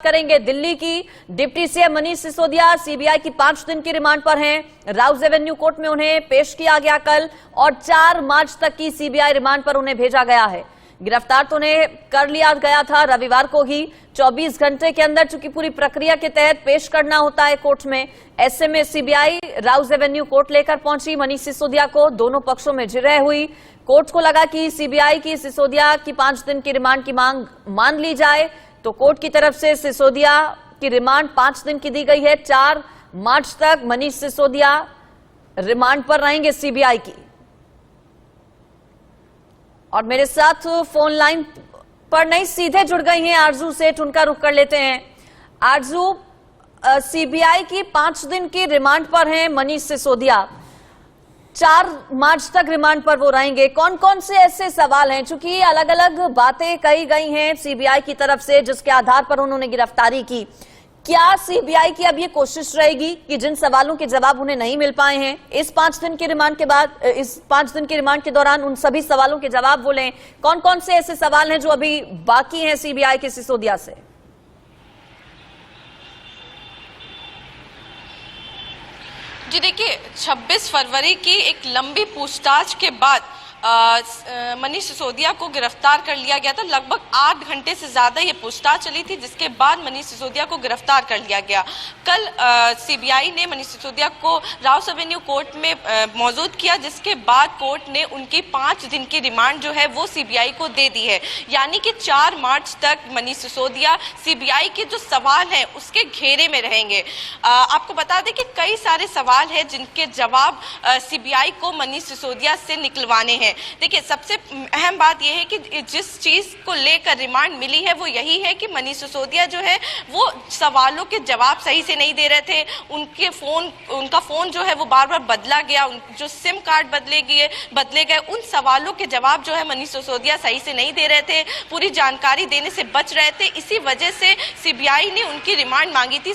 करेंगे। दिल्ली की deputy CM Manish Sisodia CBI की 5 दिन की रिमांड पर हैं। राउज एवेन्यू कोर्ट में उन्हें पेश किया गया कल और 4 मार्च तक की सीबीआई रिमांड पर उन्हें भेजा गया है। गिरफ्तार तो उन्हें कर लिया गया था रविवार को ही। 24 घंटे के अंदर चूंकि पूरी प्रक्रिया के तहत पेश करना होता है कोर्ट में, ऐसे में सीबीआई राउज एवेन्यू कोर्ट लेकर पहुंची मनीष सिसोदिया को। दोनों पक्षों में जिरह हुई। कोर्ट को लगा कि सीबीआई की सिसोदिया की 5 दिन की रिमांड की मांग मान ली जाए, तो कोर्ट की तरफ से सिसोदिया की रिमांड 5 दिन की दी गई है। 4 मार्च तक मनीष सिसोदिया रिमांड पर रहेंगे सीबीआई की। और मेरे साथ फोन लाइन पर नहीं, सीधे जुड़ गई हैं आरजू सेठ, उनका रुख कर लेते हैं। आरजू, सीबीआई की 5 दिन की रिमांड पर हैं मनीष सिसोदिया, 4 मार्च तक रिमांड पर वो रहेंगे। कौन कौन से ऐसे सवाल हैं, चूंकि अलग अलग बातें कही गई हैं सीबीआई की तरफ से जिसके आधार पर उन्होंने गिरफ्तारी की, क्या सीबीआई की अब ये कोशिश रहेगी कि जिन सवालों के जवाब उन्हें नहीं मिल पाए हैं इस 5 दिन की रिमांड के बाद, इस 5 दिन की रिमांड के दौरान उन सभी सवालों के जवाब वो लें? कौन कौन से ऐसे सवाल हैं जो अभी बाकी हैं सीबीआई के सिसोदिया से? जी देखिए, 26 फरवरी की एक लंबी पूछताछ के बाद मनीष सिसोदिया को गिरफ्तार कर लिया गया था। लगभग 8 घंटे से ज्यादा ये पूछताछ चली थी, जिसके बाद मनीष सिसोदिया को गिरफ्तार कर लिया गया। कल सीबीआई ने मनीष सिसोदिया को राउज एवेन्यू कोर्ट में मौजूद किया, जिसके बाद कोर्ट ने उनकी 5 दिन की रिमांड जो है वो सीबीआई को दे दी है। यानी कि 4 मार्च तक मनीष सिसोदिया सीबीआई के जो सवाल हैं उसके घेरे में रहेंगे। आपको बता दें कि कई सारे सवाल हैं जिनके जवाब सीबीआई को मनीष सिसोदिया से निकलवाने हैं। देखिए, सबसे अहम बात यह है कि जिस चीज को लेकर रिमांड मिली है वो यही है कि मनीष सिसोदिया जो है वो सवालों के जवाब सही से नहीं दे रहे थे। उनका फोन जो है वो बार बार बदला गया, जो सिम कार्ड बदले गए, उन सवालों के जवाब जो है मनीष सिसोदिया सही से नहीं दे रहे थे, पूरी जानकारी देने से बच रहे थे। इसी वजह से सीबीआई ने उनकी रिमांड मांगी थी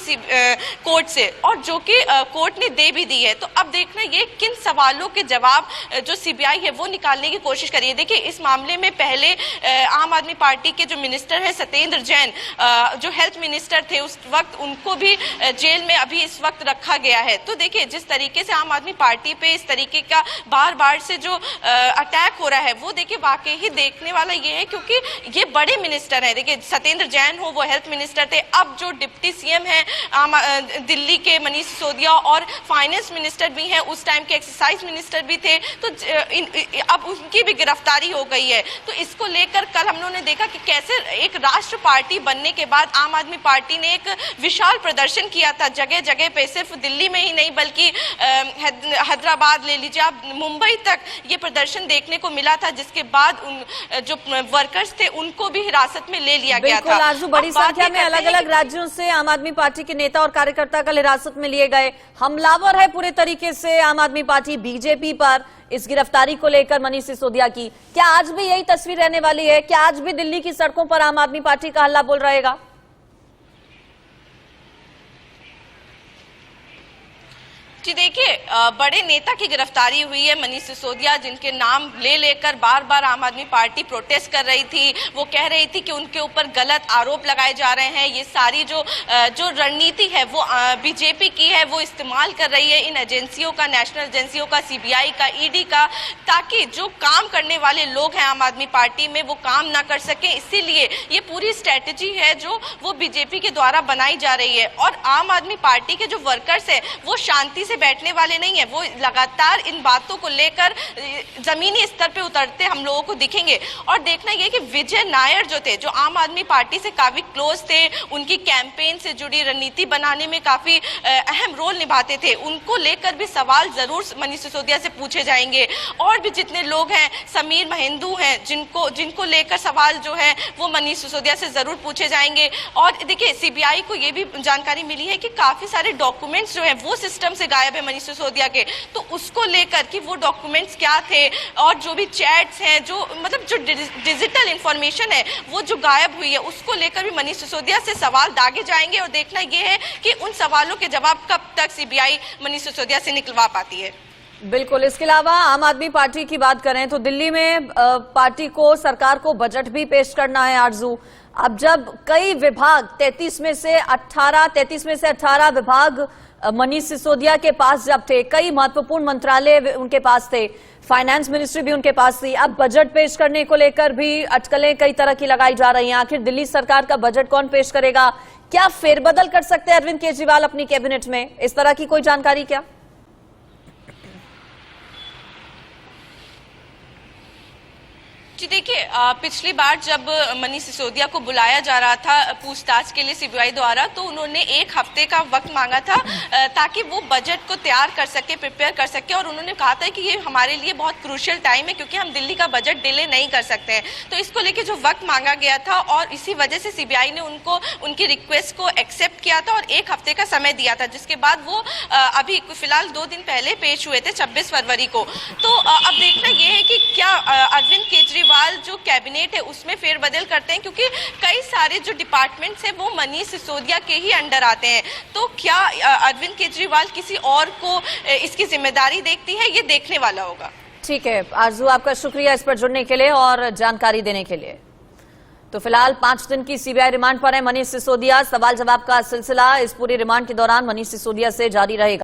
कोर्ट से, और जो कि कोर्ट ने दे भी दी है। तो अब देखना ये किन सवालों के जवाब जो सीबीआई है वो निकालने की कोशिश करिए। देखिए, इस मामले में पहले आम आदमी पार्टी के जो मिनिस्टर है सत्येंद्र जैन, जो हेल्थ मिनिस्टर थे उस वक्त, उनको भी जेल में अभी इस वक्त रखा गया है। तो देखिए, जिस तरीके से आम आदमी पार्टी पे इस तरीके का बार बार से जो अटैक हो रहा है वो देखिए वाकई ही देखने वाला ये है, क्योंकि ये बड़े मिनिस्टर हैं। देखिए, सत्येंद्र जैन हो वो हेल्थ मिनिस्टर थे, अब जो डिप्टी सीएम है दिल्ली के मनीष सिसोदिया, और फाइनेंस मिनिस्टर भी हैं, उस टाइम के एक्साइज मिनिस्टर भी थे, तो अब उनकी भी गिरफ्तारी हो गई है। तो इसको लेकर कल हम लोगों ने देखा कि कैसे एक राष्ट्र पार्टी बनने के बाद आम आदमी पार्टी ने एक विशाल प्रदर्शन किया था जगह जगह पे, सिर्फ दिल्ली में ही नहीं बल्कि हैदराबाद ले लीजिए आप, मुंबई तक ये प्रदर्शन देखने को मिला था, जिसके बाद उन जो वर्कर्स थे उनको भी हिरासत में ले लिया गया था। आरजू, बड़ी संख्या में अलग अलग राज्यों से आम आदमी पार्टी के नेता और कार्यकर्ता कल हिरासत में लिए गए। हमलावर है पूरे तरीके से आम आदमी पार्टी बीजेपी पर इस गिरफ्तारी को लेकर मनीष सिसोदिया की। क्या आज भी यही तस्वीर रहने वाली है? क्या आज भी दिल्ली की सड़कों पर आम आदमी पार्टी का हल्ला बोल रहेगा? जी देखिए, बड़े नेता की गिरफ्तारी हुई है मनीष सिसोदिया, जिनके नाम ले लेकर बार बार आम आदमी पार्टी प्रोटेस्ट कर रही थी। वो कह रही थी कि उनके ऊपर गलत आरोप लगाए जा रहे हैं। ये सारी जो रणनीति है वो बीजेपी की है, वो इस्तेमाल कर रही है इन एजेंसियों का, नेशनल एजेंसियों का, सीबीआई का, ईडी का, ताकि जो काम करने वाले लोग हैं आम आदमी पार्टी में वो काम ना कर सकें। इसीलिए ये पूरी स्ट्रेटेजी है जो वो बीजेपी के द्वारा बनाई जा रही है। और आम आदमी पार्टी के जो वर्कर्स हैं वो शांति बैठने वाले नहीं है, वो लगातार इन बातों को लेकर जमीनी स्तर पे उतरते हम लोगों को दिखेंगे। और देखना यह कि विजय नायर जो थे, जो आम आदमी पार्टी से काफी क्लोज थे, उनकी कैंपेन से जुड़ी रणनीति बनाने में काफी अहम रोल निभाते थे, उनको लेकर भी सवाल जरूर मनीष सिसोदिया से पूछे जाएंगे। और भी जितने लोग हैं, समीर महिंदू हैं, जिनको लेकर सवाल जो है वो मनीष सिसोदिया से जरूर पूछे जाएंगे। और देखिए, सीबीआई को ये भी जानकारी मिली है कि काफी सारे डॉक्यूमेंट्स जो है वो सिस्टम से गायब है मनीष सिसोदिया के, तो उसको लेकर कि वो डॉक्यूमेंट्स क्या थे, और जो भी चैट्स हैं, जो मतलब जो डिजिटल इंफॉर्मेशन है वो जो गायब हुई है, उसको लेकर भी मनीष सिसोदिया से सवाल दागे जाएंगे। और देखना यह है कि उन सवालों के जवाब कब तक सीबीआई मनीष सिसोदिया से निकलवा पाती है। बिल्कुल। इसके अलावा आम आदमी पार्टी की बात करें तो दिल्ली में पार्टी को, सरकार को बजट भी पेश करना है आरजू। अब जब कई विभाग 33 में से 18 विभाग मनीष सिसोदिया के पास जब थे, कई महत्वपूर्ण मंत्रालय उनके पास थे, फाइनेंस मिनिस्ट्री भी उनके पास थी, अब बजट पेश करने को लेकर भी अटकलें कई तरह की लगाई जा रही हैं। आखिर दिल्ली सरकार का बजट कौन पेश करेगा? क्या फेरबदल कर सकते हैं अरविंद केजरीवाल अपनी कैबिनेट में? इस तरह की कोई जानकारी क्या? जी देखिए, पिछली बार जब मनीष सिसोदिया को बुलाया जा रहा था पूछताछ के लिए सीबीआई द्वारा, तो उन्होंने 1 हफ्ते का वक्त मांगा था ताकि वो बजट को तैयार कर सके, प्रिपेयर कर सके। और उन्होंने कहा था कि ये हमारे लिए बहुत क्रूशियल टाइम है, क्योंकि हम दिल्ली का बजट डिले नहीं कर सकते हैं। तो इसको लेके जो वक्त मांगा गया था, और इसी वजह से सीबीआई ने उनको उनकी रिक्वेस्ट को एक्सेप्ट किया था और 1 हफ्ते का समय दिया था, जिसके बाद वो अभी फिलहाल 2 दिन पहले पेश हुए थे, 26 फरवरी को। तो अब देखना ये है कि क्या अरविंद केजरीवाल जो कैबिनेट है उसमें फेरबदल करते हैं, क्योंकि कई सारे जो डिपार्टमेंट्स हैं वो मनीष सिसोदिया के ही अंडर आते हैं। तो क्या अरविंद केजरीवाल किसी और को इसकी जिम्मेदारी देखती है, ये देखने वाला होगा। ठीक है आरजू, आपका शुक्रिया इस पर जुड़ने के लिए और जानकारी देने के लिए। तो फिलहाल 5 दिन की सीबीआई रिमांड पर है मनीष सिसोदिया। सवाल जवाब का सिलसिला इस पूरी रिमांड के दौरान मनीष सिसोदिया से जारी रहेगा।